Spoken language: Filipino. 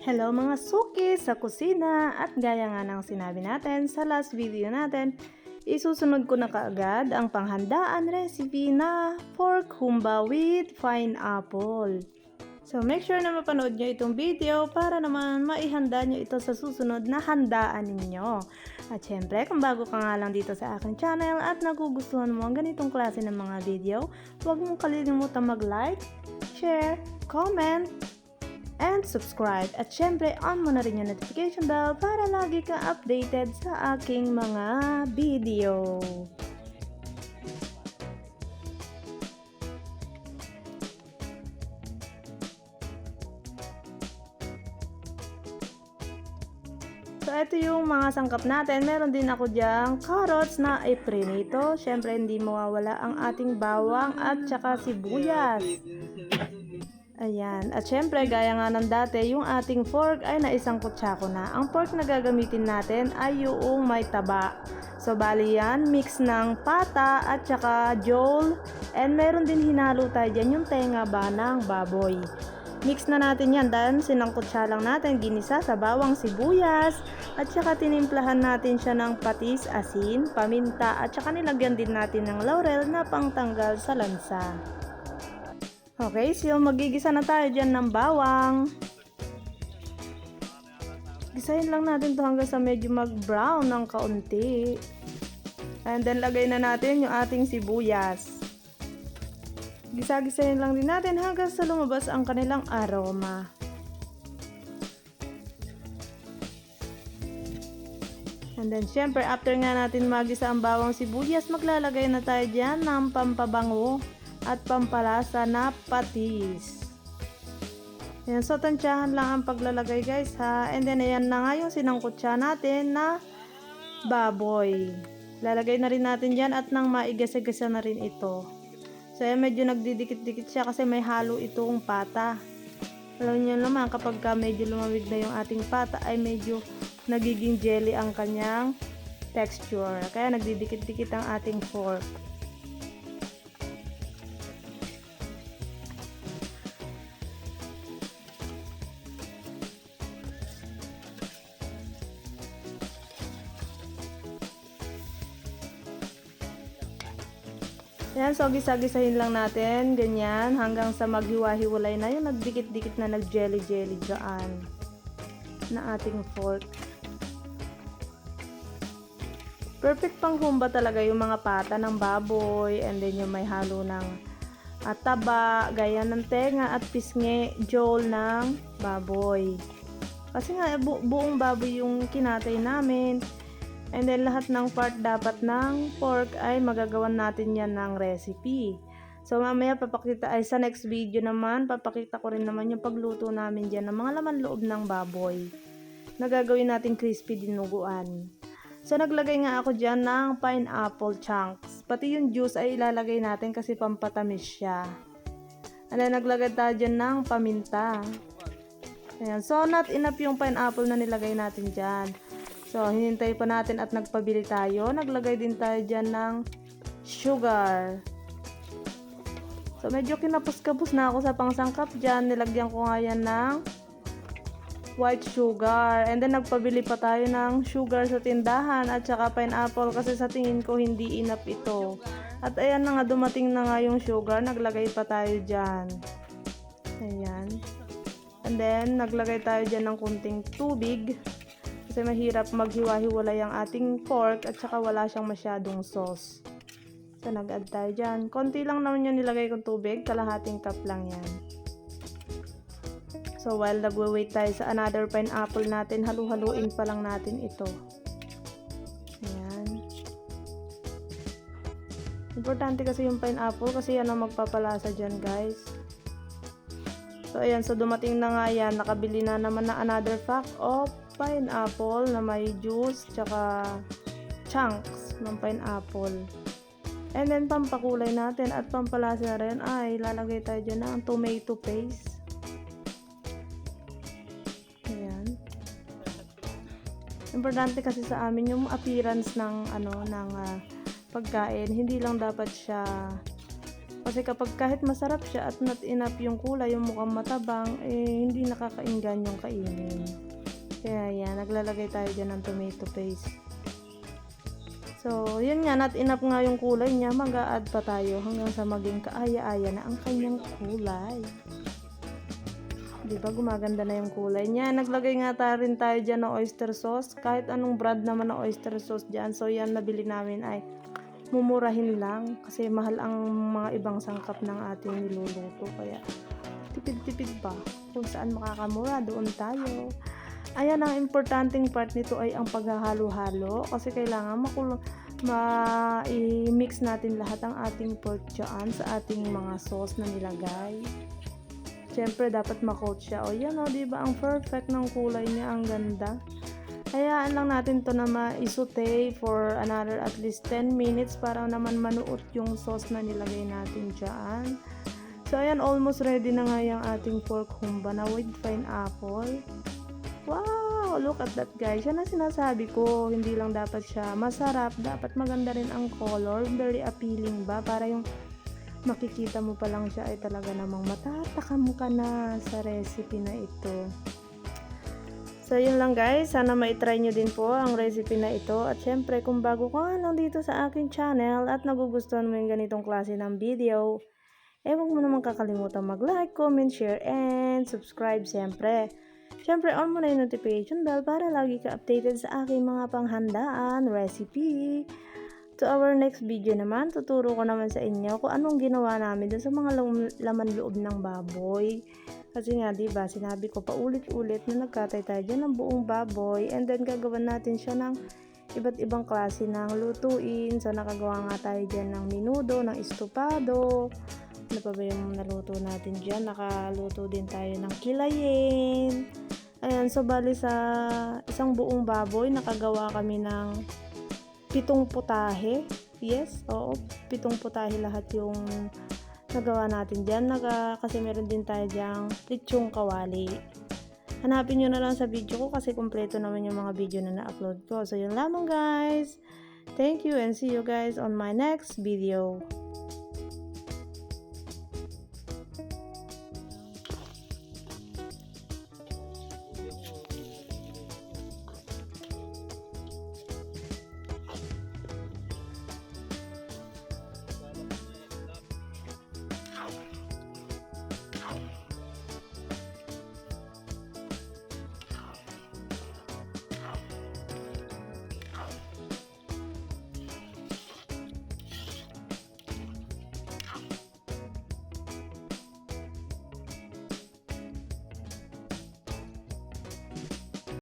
Hello mga suki sa kusina, at gaya nga ng sinabi natin sa last video natin, isusunod ko na kaagad ang panghandaan recipe na pork humba with pineapple. So make sure na mapanood nyo itong video para naman maihanda nyo ito sa susunod na handaan ninyo. At syempre, kung bago ka nga lang dito sa aking channel at nagugustuhan mo ang ganitong klase ng mga video, huwag mong kalimutan mag-like, share, comment, and subscribe. At syempre, on mo na rin yung notification bell para lagi ka updated sa aking mga video. So, ito yung mga sangkap natin. Meron din ako diyang carrots na iprinito. Syempre, hindi mawawala ang ating bawang at saka sibuyas. Ayan. At syempre, gaya nga ng dati, yung ating pork ay naisang kutsako na. Ang pork na gagamitin natin ay yung may taba. So, bali yan, mix ng pata at saka jole. And meron din hinalo tayo dyan, yung tenga ba ng baboy. Mix na natin yan dahil sinangkutsa lang natin, ginisa sa bawang sibuyas. At saka tinimplahan natin siya ng patis, asin, paminta. At saka nilagyan din natin ng laurel na pangtanggal sa lansa. Okay, so magigisa na tayo dyan ng bawang. Gisahin lang natin to hanggang sa medyo mag-brown ng kaunti. And then lagay na natin yung ating sibuyas. Gisa-gisahin lang din natin hanggang sa lumabas ang kanilang aroma. And then syempre after nga natin magisa ang bawang sibuyas, maglalagay na tayo dyan ng pampabango at pampalasa na patis. Ayan, so tansyahan lang ang paglalagay guys ha. And then ayan na nga yung sinangkutsa natin na baboy. Lalagay na rin natin dyan at nang maigasa-gasa na rin ito. So ayan, medyo nagdidikit-dikit siya kasi may halo itong pata. Alam niyo naman kapag medyo lumamig na yung ating pata ay medyo nagiging jelly ang kanyang texture. Kaya nagdidikit-dikit ang ating pork. Yan, so gisa-gisahin lang natin, ganyan, hanggang sa maghiwa-hiwalay na yung nagdikit-dikit na nag-jelly-jelly dyan na ating pork. Perfect pang humba talaga yung mga pata ng baboy, and then yung may halo ng taba, gaya ng tenga at pisngi, jole ng baboy. Kasi nga, buong baboy yung kinatay namin. And then lahat ng part dapat ng pork ay magagawan natin yan ng recipe. So mamaya papakita, ay sa next video naman, papakita ko rin naman yung pagluto namin dyan ng mga laman loob ng baboy. Nagagawin natin crispy dinuguan. So naglagay nga ako dyan ng pineapple chunks. Pati yung juice ay ilalagay natin kasi pampatamis siya. And then naglagay tayo dyan ng paminta. Ayan. So not enough yung pineapple na nilagay natin dyan. So, hinintay pa natin at nagpabili tayo. Naglagay din tayo dyan ng sugar. So, medyo kinapos-kapos na ako sa pangsangkap dyan. Nilagyan ko nga yan ng white sugar. And then, nagpabili pa tayo ng sugar sa tindahan at saka pineapple kasi sa tingin ko hindi enough ito. At ayan na nga, dumating na nga yung sugar. Naglagay pa tayo dyan. Ayan. And then, naglagay tayo dyan ng kunting tubig. Kasi mahirap maghiwa-hiwalay ang ating pork at saka wala siyang masyadong sauce. So nag-add tayo dyan. Konti lang naman yung nilagay kong tubig. Kalahating cup lang yan. So while nagwe-wait tayo sa another pineapple natin, halu-haluin pa lang natin ito. Ayan. Importante kasi yung pineapple kasi yan ang magpapalasa dyan guys. So ayan, so dumating na nga yan. Nakabili na naman na another pack of pineapple na may juice tsaka chunks ng pineapple. And then pampakulay natin at pampalasa rin ay lalagay tayo dyan ng tomato paste. Ayan. Importante kasi sa amin yung appearance ng pagkain. Hindi lang dapat siya Kasi kapag kahit masarap siya at not enough yung kulay, yung mukhang matabang, hindi nakakainggan yung kainin. Kaya yan, naglalagay tayo dyan ng tomato paste. So, yun nga, not enough nga yung kulay niya, mag-a-add pa tayo hanggang sa maging kaaya-aya na ang kanyang kulay. Diba, gumaganda na yung kulay niya. Naglagay nga rin tayo dyan ng oyster sauce. Kahit anong brand naman ng oyster sauce dyan. So, yan nabili namin ay mumurahin lang. Kasi mahal ang mga ibang sangkap ng ating niluluto. Kaya, tipid-tipid pa. Kung saan makakamura, doon tayo. Ayan, ang importanteng part nito ay ang paghahalo-halo. Kasi kailangan i-mix natin lahat ang ating pork dyan sa ating mga sauce na nilagay. Siyempre, dapat ma-coat siya. O yan o, diba? Ang perfect ng kulay niya. Ang ganda. Hayaan lang natin to na ma-saute for another at least 10 minutes para naman manuot yung sauce na nilagay natin dyan. So, ayan, almost ready na nga yung ating pork humba na with pineapple. Wow! Look at that, guys. Yan ang sinasabi ko. Hindi lang dapat siya masarap. Dapat maganda rin ang color. Very appealing ba? Para yung makikita mo pa lang siya ay talaga namang matatakam ka na sa recipe na ito. So, yun lang guys. Sana ma-try nyo din po ang recipe na ito. At syempre, kung bago ka lang dito sa aking channel at nagugustuhan mo yung ganitong klase ng video, huwag mo naman kakalimutan mag-like, comment, share, and subscribe syempre. Syempre, on mo na yung notification bell para lagi ka updated sa aking mga panghandaan, recipe. To our next video naman, tuturo ko naman sa inyo kung anong ginawa namin dun sa mga laman loob ng baboy. Kasi nga, diba, sinabi ko paulit-ulit na nagkatay tayo dyan ng buong baboy and then gagawan natin siya ng iba't ibang klase ng lutuin. So, nakagawa nga tayo dyan ng minudo, ng estopado. Ano pa ba yung naluto natin dyan? Nakaluto din tayo ng kilayin. Ayan, so bali sa isang buong baboy, nakagawa kami ng 7 putahe. Yes, oo, 7 putahe lahat yung nagawa natin dyan. Kasi meron din tayo dyang lechong kawali. Hanapin nyo na lang sa video ko kasi kompleto naman yung mga video na na-upload ko. So, yun lamang guys. Thank you and see you guys on my next video.